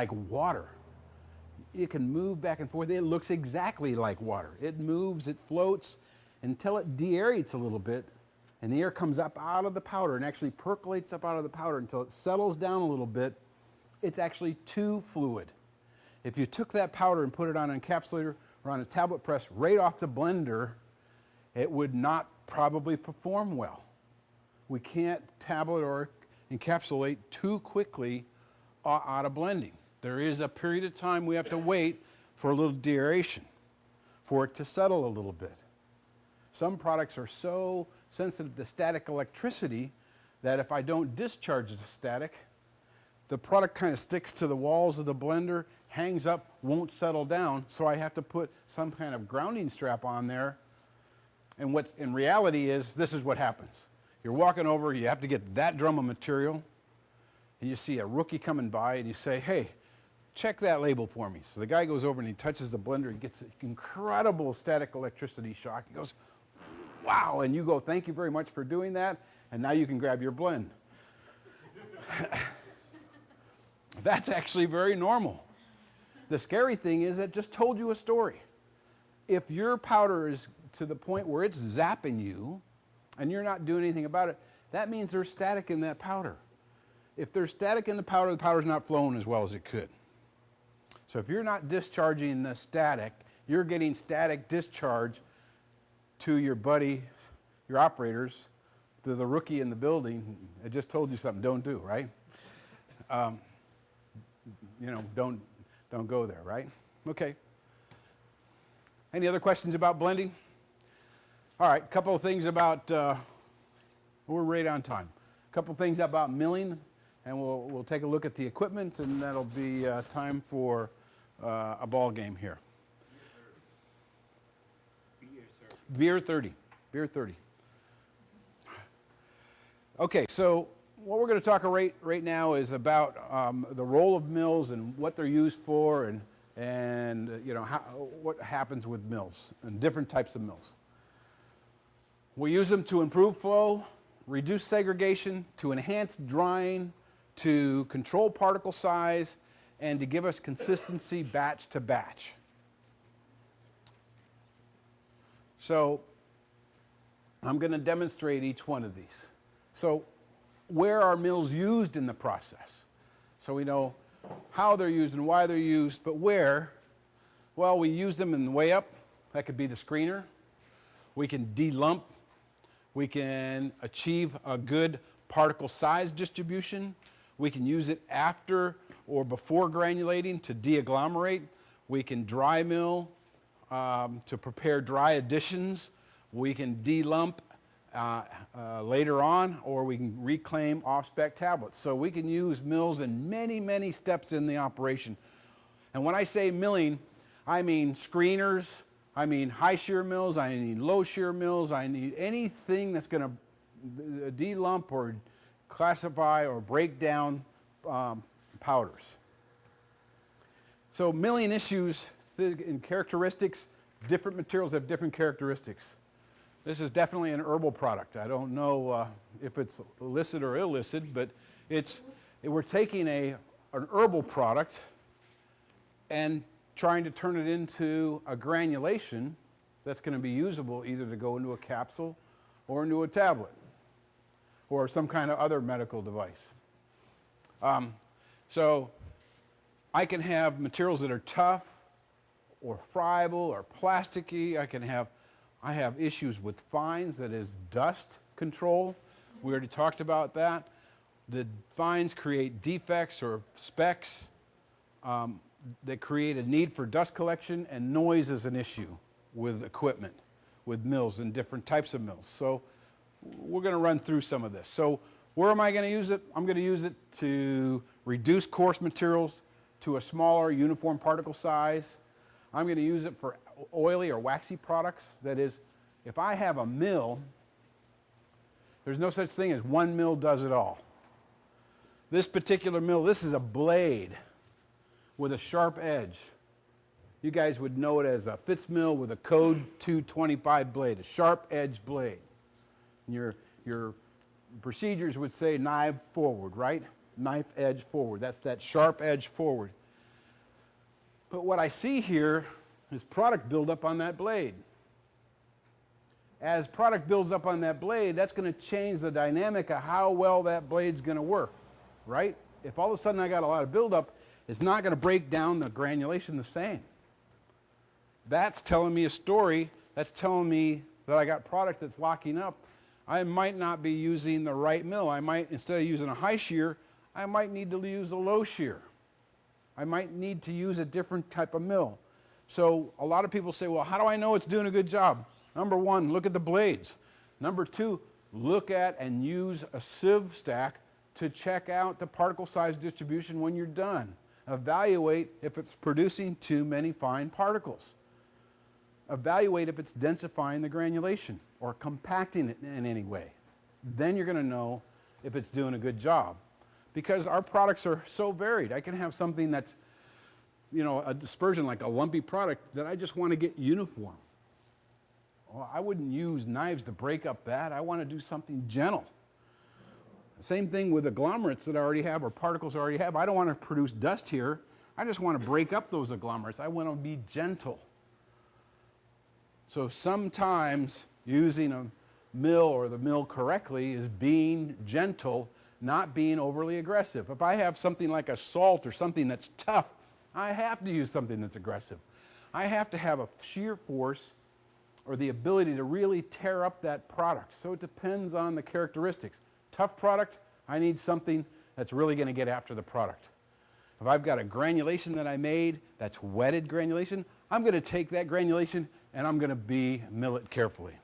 like water. It can move back and forth. It looks exactly like water. It moves, it floats until it deaerates a little bit, and the air comes up out of the powder and actually percolates up out of the powder until it settles down a little bit. It's actually too fluid. If you took that powder and put it on an encapsulator or on a tablet press right off the blender, it would not probably perform well. We can't tablet or encapsulate too quickly out of blending. There is a period of time we have to wait for a little deaeration, for it to settle a little bit. Some products are so sensitive to static electricity that if I don't discharge the static, the product kind of sticks to the walls of the blender, hangs up, won't settle down, so I have to put some kind of grounding strap on there. And what in reality is, this is what happens. You're walking over, you have to get that drum of material, and you see a rookie coming by and you say, hey, check that label for me. So the guy goes over and he touches the blender and gets an incredible static electricity shock. He goes, wow, and you go, thank you very much for doing that, and now you can grab your blend. That's actually very normal. The scary thing is it just told you a story. If your powder is to the point where it's zapping you and you're not doing anything about it, that means there's static in that powder. If there's static in the powder's not flowing as well as it could. So if you're not discharging the static, you're getting static discharge to your buddy, your operators, to the rookie in the building. I just told you something, don't do, right? You know, don't go there, right? Okay. Any other questions about blending? All right, a couple of things about, we're right on time. A couple of things about milling, and we'll take a look at the equipment, and that'll be time for a ball game here. Beer 30. Beer 30. Okay, so what we're going to talk right now is about the role of mills and what they're used for, and you know what happens with mills and different types of mills. We use them to improve flow, reduce segregation, to enhance drying, to control particle size, and to give us consistency batch to batch. So I'm going to demonstrate each one of these. So where are mills used in the process? So we know how they're used and why they're used, but where? Well, we use them in the way up. That could be the screener. We can delump. We can achieve a good particle size distribution. We can use it after or before granulating to deagglomerate. We can dry mill to prepare dry additions. We can delump later on, or we can reclaim off-spec tablets. So we can use mills in many, many steps in the operation. And when I say milling, I mean screeners, I mean high shear mills, I need low shear mills, I need anything that's going to delump or classify or break down powders. So milling issues and characteristics, different materials have different characteristics. This is definitely an herbal product. I don't know if it's illicit or illicit, but we're taking an herbal product and trying to turn it into a granulation that's going to be usable either to go into a capsule or into a tablet or some kind of other medical device. So I can have materials that are tough or friable or plasticky. I have issues with fines, that is dust control. We already talked about that. The fines create defects or specks that create a need for dust collection, and noise is an issue with equipment, with mills and different types of mills. So we're going to run through some of this. So where am I going to use it? I'm going to use it to reduce coarse materials to a smaller uniform particle size. I'm going to use it for oily or waxy products. That is, if I have a mill, there's no such thing as one mill does it all. This particular mill, this is a blade with a sharp edge. You guys would know it as a Fitz mill with a code 225 blade, a sharp edge blade. And your procedures would say knife forward, right? Knife edge forward. That's that sharp edge forward. But what I see here is product buildup on that blade. As product builds up on that blade, that's going to change the dynamic of how well that blade's going to work, right? If all of a sudden I got a lot of buildup, it's not going to break down the granulation the same. That's telling me a story. That's telling me that I got product that's locking up. I might not be using the right mill. I might, instead of using a high shear, I might need to use a low shear. I might need to use a different type of mill. So a lot of people say, well, how do I know it's doing a good job? Number one, look at the blades. Number two, look at and use a sieve stack to check out the particle size distribution when you're done. Evaluate if it's producing too many fine particles. Evaluate if it's densifying the granulation or compacting it in any way. Then you're going to know if it's doing a good job. Because our products are so varied. I can have something that's, a dispersion, like a lumpy product that I just want to get uniform. Well, I wouldn't use knives to break up that. I want to do something gentle. Same thing with agglomerates that I already have or particles I already have. I don't want to produce dust here. I just want to break up those agglomerates. I want to be gentle. So sometimes using a mill or the mill correctly is being gentle, not being overly aggressive. If I have something like a salt or something that's tough, I have to use something that's aggressive. I have to have a shear force or the ability to really tear up that product. So it depends on the characteristics. Tough product, I need something that's really going to get after the product. If I've got a granulation that I made that's wetted granulation, I'm going to take that granulation and I'm going to mill it carefully.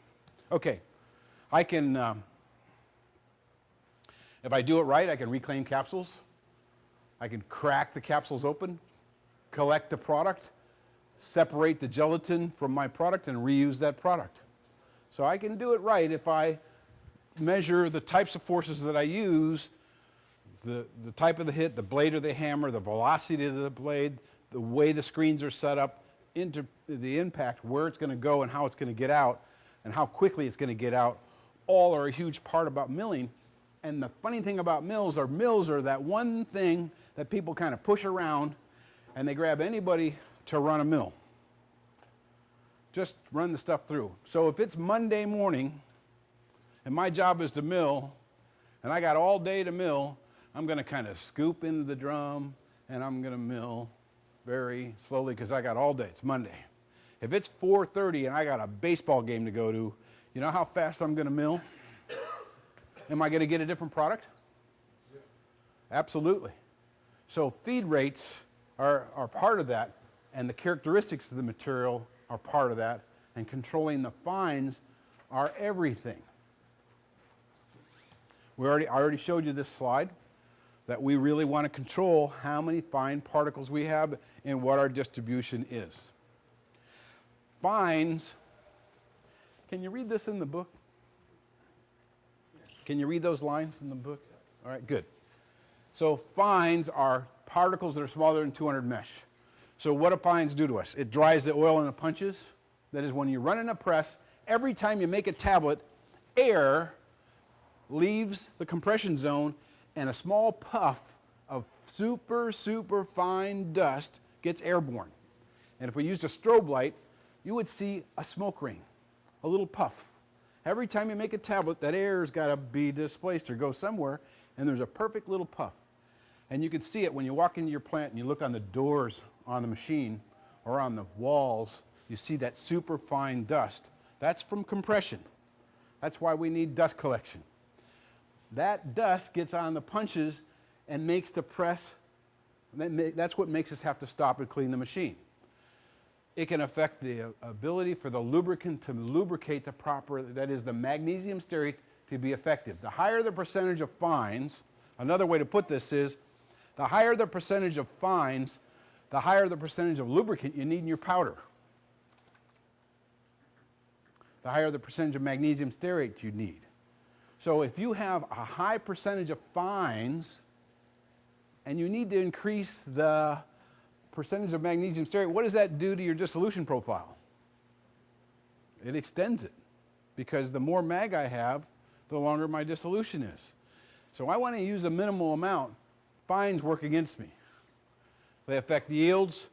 Okay, I can, if I do it right, I can reclaim capsules. I can crack the capsules open, collect the product, separate the gelatin from my product and reuse that product. So I can do it right if I measure the types of forces that I use, the type of the hit, the blade of the hammer, the velocity of the blade, the way the screens are set up, into the impact, where it's going to go and how it's going to get out, and how quickly it's going to get out, all are a huge part about milling. And the funny thing about mills are that one thing that people kind of push around and they grab anybody to run a mill. Just run the stuff through. So if it's Monday morning and my job is to mill and I got all day to mill, I'm going to kind of scoop into the drum and I'm going to mill very slowly because I got all day. It's Monday. If it's 4:30 and I got a baseball game to go to, you know how fast I'm going to mill? Am I going to get a different product? Absolutely. So feed rates are part of that, and the characteristics of the material are part of that, and controlling the fines are everything. I already showed you this slide, that we really want to control how many fine particles we have and what our distribution is. Fines, can you read this in the book? Can you read those lines in the book? All right, good. So fines are particles that are smaller than 200 mesh. So what do fines do to us? It dries the oil in the punches. That is, when you run in a press, every time you make a tablet, air leaves the compression zone and a small puff of super, super fine dust gets airborne. And if we used a strobe light, you would see a smoke ring, a little puff. Every time you make a tablet, that air's got to be displaced or go somewhere, and there's a perfect little puff. And you can see it when you walk into your plant and you look on the doors on the machine or on the walls, you see that super fine dust. That's from compression. That's why we need dust collection. That dust gets on the punches and makes the press, that's what makes us have to stop and clean the machine. It can affect the ability for the lubricant to lubricate the proper, that is the magnesium stearate, to be effective. The higher the percentage of fines, another way to put this is, the higher the percentage of fines, the higher the percentage of lubricant you need in your powder. The higher the percentage of magnesium stearate you need. So if you have a high percentage of fines and you need to increase the percentage of magnesium stearate, what does that do to your dissolution profile? It extends it, because the more mag I have, the longer my dissolution is. So I want to use a minimal amount. Fines work against me. They affect yields,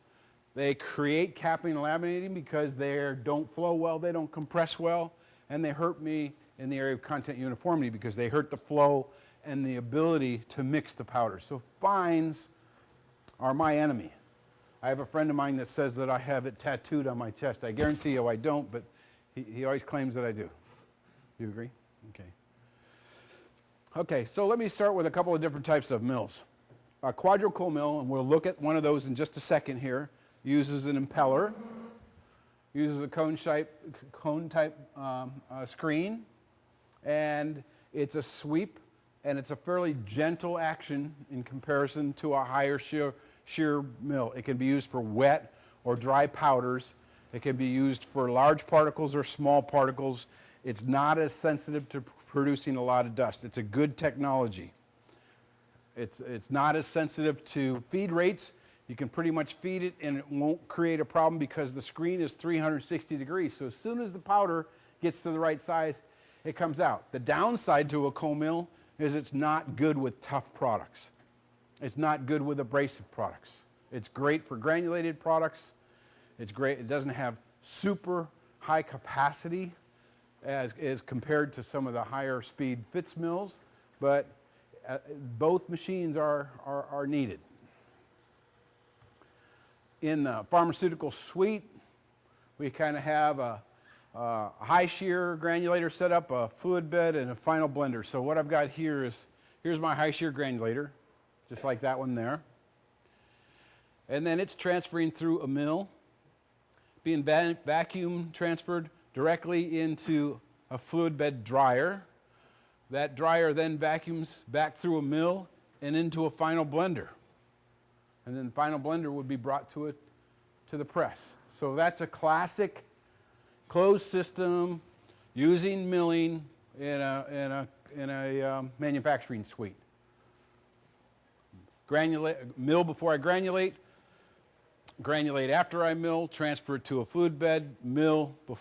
They create capping and laminating because they don't flow well, they don't compress well, and they hurt me in the area of content uniformity because they hurt the flow and the ability to mix the powders. So fines are my enemy. I have a friend of mine that says that I have it tattooed on my chest. I guarantee you I don't, but he always claims that I do. You agree? Okay. Okay, so let me start with a couple of different types of mills. A quadricle mill, and we'll look at one of those in just a second here, uses an impeller, uses a cone type screen, and it's a sweep, and it's a fairly gentle action in comparison to a higher shear mill. It can be used for wet or dry powders. It can be used for large particles or small particles. It's not as sensitive to producing a lot of dust. It's a good technology. It's not as sensitive to feed rates. You can pretty much feed it and it won't create a problem because the screen is 360 degrees. So as soon as the powder gets to the right size, it comes out. The downside to a cone mill is it's not good with tough products. It's not good with abrasive products. It's great for granulated products. It's great. It doesn't have super high capacity as compared to some of the higher speed Fitz mills, but both machines are needed. In the pharmaceutical suite, we kind of have a high shear granulator setup, a fluid bed, and a final blender. So what I've got here is, here's my high shear granulator, just like that one there. And then it's transferring through a mill, being vacuum transferred directly into a fluid bed dryer. That dryer then vacuums back through a mill and into a final blender. And then the final blender would be brought to the press. So that's a classic closed system using milling in a manufacturing suite. Mill before I granulate after I mill, transfer it to a fluid bed, mill before